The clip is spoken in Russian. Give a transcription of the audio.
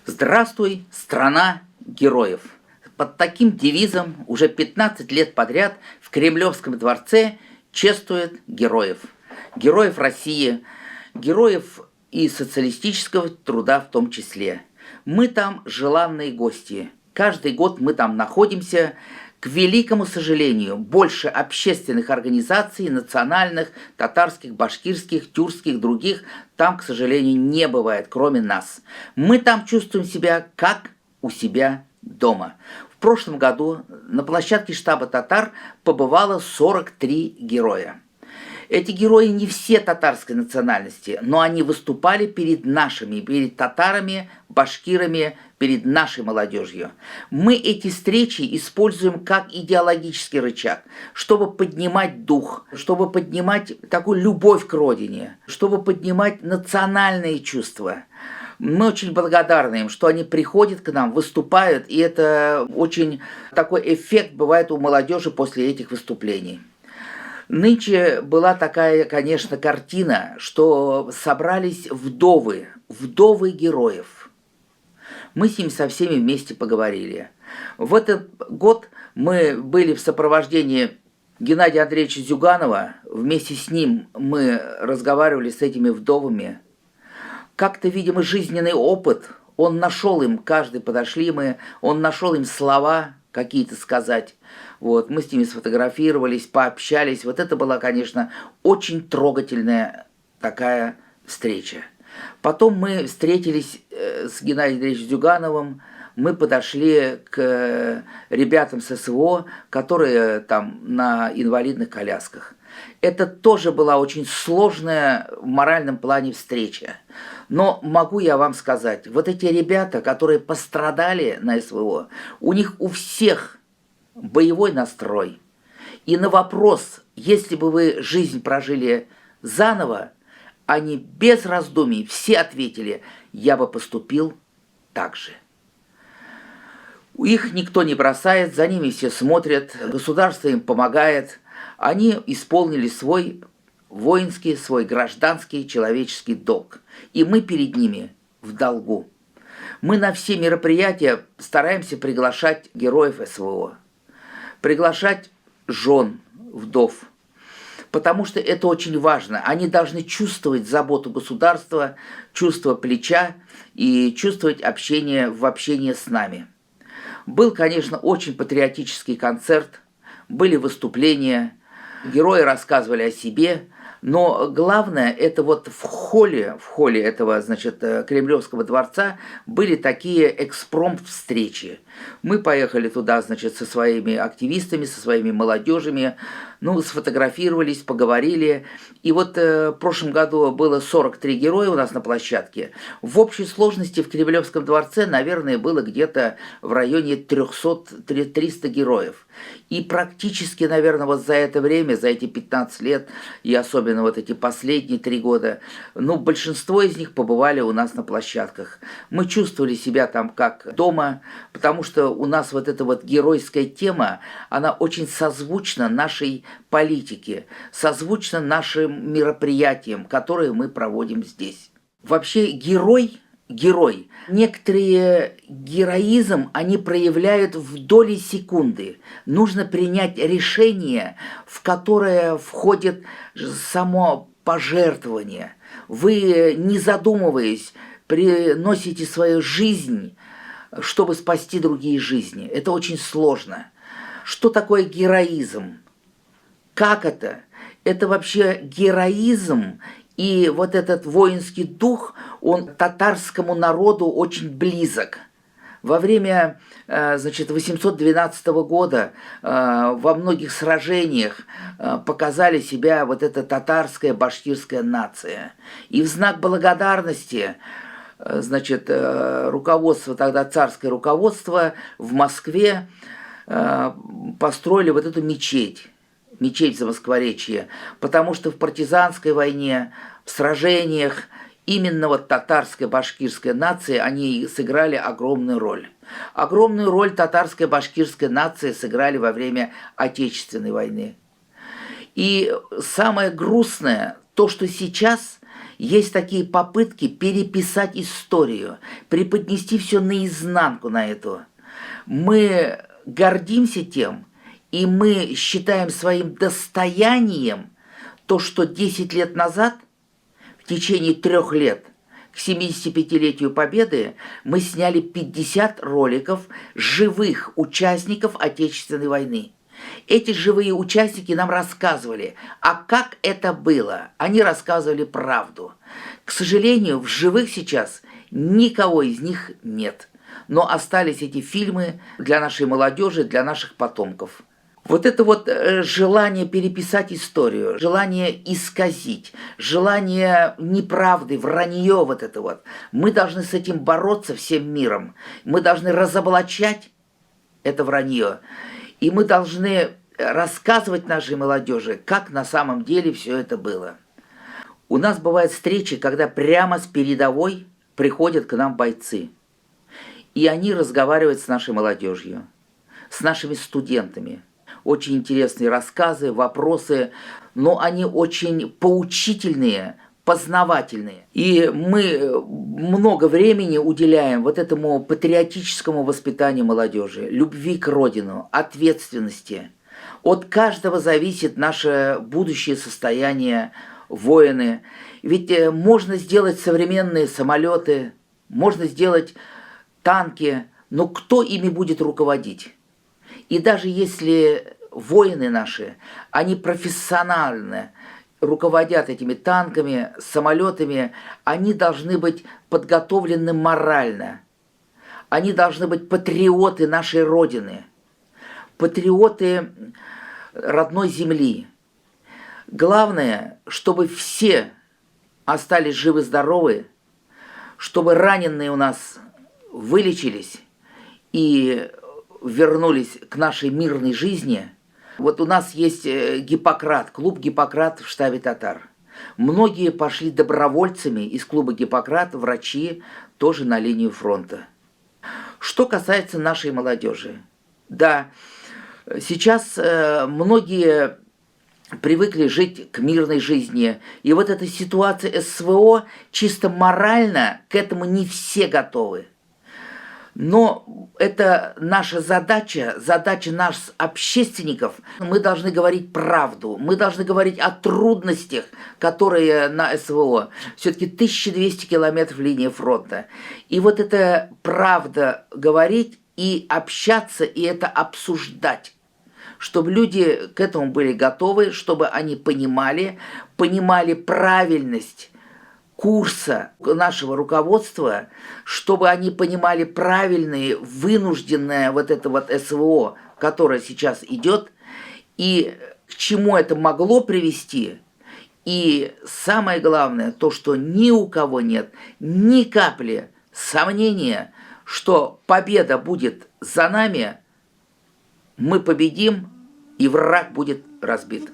Здравствуй, страна героев! Под таким девизом уже 15 лет подряд в Кремлевском дворце чествуют героев. Героев России, героев и социалистического труда в том числе. Мы там желанные гости. Каждый год мы там находимся. К великому сожалению, больше общественных организаций, национальных, татарских, башкирских, тюркских, других, там, к сожалению, не бывает, кроме нас. Мы там чувствуем себя как у себя дома. В прошлом году на площадке штаба татар побывало 43 героя. Эти герои не все татарской национальности, но они выступали перед нашими, перед татарами, башкирами, перед нашей молодежью. Мы эти встречи используем как идеологический рычаг, чтобы поднимать дух, чтобы поднимать такую любовь к родине, чтобы поднимать национальные чувства. Мы очень благодарны им, что они приходят к нам, выступают, и это очень такой эффект бывает у молодежи после этих выступлений. Нынче была такая, конечно, картина, что собрались вдовы героев. Мы с ними со всеми вместе поговорили. В этот год мы были в сопровождении Геннадия Андреевича Зюганова. Вместе с ним мы разговаривали с этими вдовами. Как-то, видимо, жизненный опыт, он нашел им, каждый подошли мы, он нашел им слова какие-то сказать. Вот, мы с ними сфотографировались, пообщались. Вот это была, конечно, очень трогательная такая встреча. Потом мы встретились с Геннадием Андреевичем Зюгановым, мы подошли к ребятам с СВО, которые там на инвалидных колясках. Это тоже была очень сложная в моральном плане встреча. Но могу я вам сказать, вот эти ребята, которые пострадали на СВО, у них у всех боевой настрой. И на вопрос, если бы вы жизнь прожили заново, они без раздумий все ответили: я бы поступил так же. Их никто не бросает, за ними все смотрят, государство им помогает. Они исполнили свой воинский, свой гражданский, человеческий долг. И мы перед ними в долгу. Мы на все мероприятия стараемся приглашать героев СВО, приглашать жен, вдов, потому что это очень важно. Они должны чувствовать заботу государства, чувство плеча и чувствовать общение в общении с нами. Был, конечно, очень патриотический концерт, были выступления, герои рассказывали о себе, но главное, это вот в холле этого, значит, Кремлевского дворца были такие экспромт-встречи. Мы поехали туда, значит, со своими активистами, со своими молодежами, сфотографировались, поговорили. И вот в прошлом году было 43 героя у нас на площадке. В общей сложности в Кремлевском дворце, наверное, было где-то в районе 300-300 героев. И практически, наверное, вот за это время, за эти 15 лет, и особенно вот эти последние 3 года, большинство из них побывали у нас на площадках. Мы чувствовали себя там как дома, потому что у нас вот эта вот геройская тема, она очень созвучна нашей политике, созвучна нашим мероприятиям, которые мы проводим здесь. Вообще герой, некоторые героизм они проявляют в доли секунды. Нужно принять решение, в которое входит само пожертвование. Вы, не задумываясь, приносите свою жизнь, чтобы спасти другие жизни. Это очень сложно. Что такое героизм? Как это? Это вообще героизм. И вот этот воинский дух, он татарскому народу очень близок. Во время, 812 года во многих сражениях показали себя вот эта татарская, башкирская нация. И в знак благодарности, руководство, тогда царское руководство в Москве построили вот эту мечеть в Замоскворечье, потому что в партизанской войне, в сражениях именно вот татарская, башкирская нация, они сыграли огромную роль. Огромную роль татарская, башкирская нация сыграли во время Отечественной войны. И самое грустное, то, что сейчас есть такие попытки переписать историю, преподнести все наизнанку на эту. Мы гордимся тем, и мы считаем своим достоянием то, что 10 лет назад, в течение 3 лет, к 75-летию Победы, мы сняли 50 роликов живых участников Отечественной войны. Эти живые участники нам рассказывали, а как это было. Они рассказывали правду. К сожалению, в живых сейчас никого из них нет. Но остались эти фильмы для нашей молодежи, для наших потомков. Вот это вот желание переписать историю, желание исказить, желание неправды, вранье вот это вот. Мы должны с этим бороться всем миром. Мы должны разоблачать это вранье. И мы должны рассказывать нашей молодежи, как на самом деле все это было. У нас бывают встречи, когда прямо с передовой приходят к нам бойцы. И они разговаривают с нашей молодежью, с нашими студентами. Очень интересные рассказы, вопросы, но они очень поучительные, познавательные. И мы много времени уделяем вот этому патриотическому воспитанию молодежи, любви к родину, ответственности. От каждого зависит наше будущее состояние, воины. Ведь можно сделать современные самолеты, можно сделать танки, но кто ими будет руководить? И даже если воины наши, они профессионально руководят этими танками, самолетами, они должны быть подготовлены морально. Они должны быть патриоты нашей Родины, патриоты родной земли. Главное, чтобы все остались живы-здоровы, чтобы раненые у нас вылечились и вернулись к нашей мирной жизни. Вот у нас есть Гиппократ, клуб Гиппократ в штабе татар. Многие пошли добровольцами из клуба Гиппократ, врачи, тоже на линию фронта. Что касается нашей молодежи. Да, сейчас многие привыкли жить к мирной жизни. И вот эта ситуация СВО, чисто морально к этому не все готовы. Но это наша задача, задача нас, общественников. Мы должны говорить правду, мы должны говорить о трудностях, которые на СВО. Все-таки 1200 километров линии фронта. И вот это правда говорить и общаться, и это обсуждать. Чтобы люди к этому были готовы, чтобы они понимали правильность курса нашего руководства, чтобы они понимали правильное, вынужденное вот это вот СВО, которое сейчас идет, и к чему это могло привести. И самое главное, то, что ни у кого нет ни капли сомнения, что победа будет за нами, мы победим, и враг будет разбит.